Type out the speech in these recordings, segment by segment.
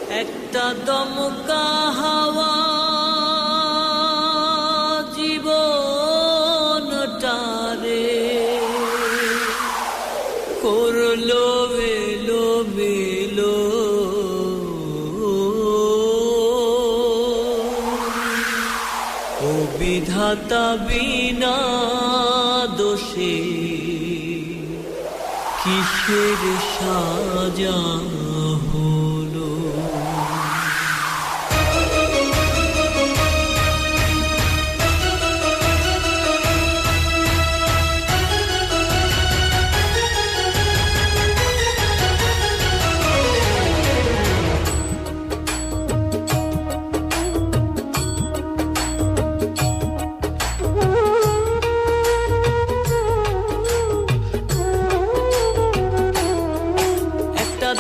একটা দমকা হাওয়া জীবনটারে করলো এলো মেলো, ও বিধাতা বিনা দোষে কিসের সাজা হলো।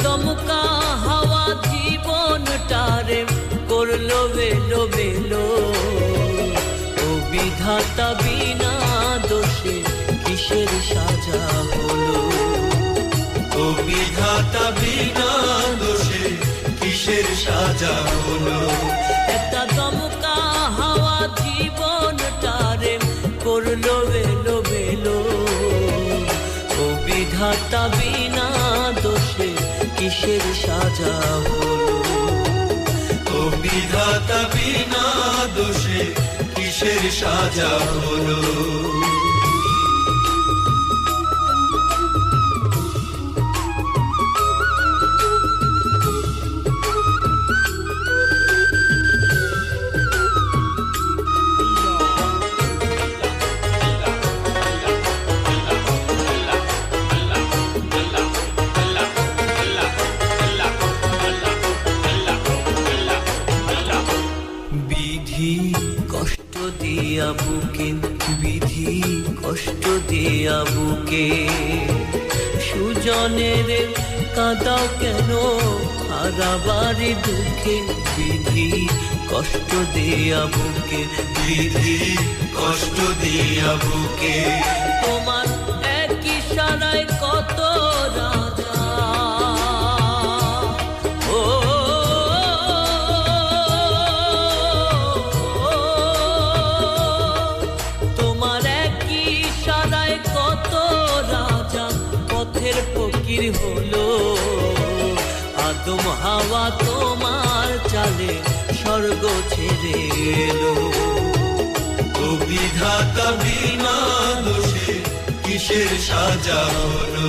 দমকা হাওয়া জীবনটারে করলো বেলো বেলো, ও বিধাতা বিনা দোষে কিসের সাজা হলো। ও বিধাতা বিনা দোষে কিসের সাজা হলো। একটা দমকা হাওয়া জীবনটারে করলো বেলো বেলো, ও বিধাতা বিনা দোষে কিসের সাজা হলো। ও বিধাতা বিনা দোষে কিসের সাজা হলো। বিধি কষ্ট দিয়া বুকে, বিধি কষ্ট দিয়া বুকে, সুজনের কাঁদাও কেন হারাবারি দুঃখে। বিধি কষ্ট দিয়া বুকে, বিধি কষ্ট দিয়া বুকে, তোমার এক ইশারায় কত রাজা, ও তোমার এক ইশারায় কত রাজা পথের ফকির হলো। আদম হাওয়া তোমার চালে স্বর্গ ছেড়ে এলো। ও বিধাতা বিনা দোষে কিসের সাজা হলো।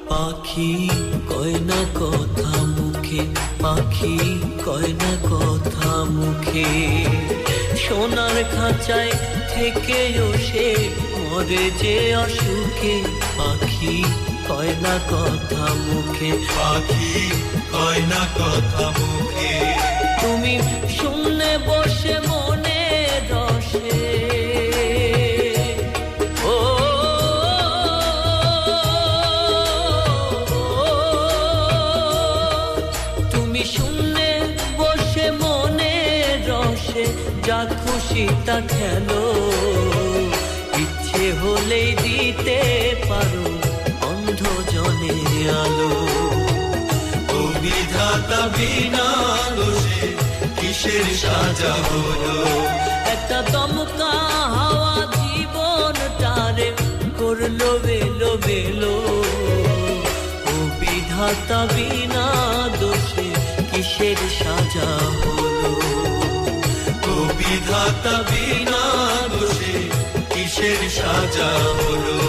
পাখি কয় না কথা মুখে, পাখি কয় না কথা মুখে, সোনার খাঁচায় থেকেও সে মরে যে অসুখে। পাখি কয় না কথা মুখে, পাখি কয় না কথা মুখে, তুমি শুনলে বসে মনে রসে, ও তুমি শুনলে বসে মনে রসে, যা খুশি তা খেলো। ইচ্ছে হলেই দিতে পারো অন্ধ জনে আলো। ও বিধাতা বিনা দোষে কিসের সাজা হলো। একটা দমকা হাওয়া জীবনটারে করলো বেলো বেলো, ও বিধাতা বিনা দোষে কিসের সাজা হলো। ও বিধাতা বিনা দোষে কিসের সাজা হলো।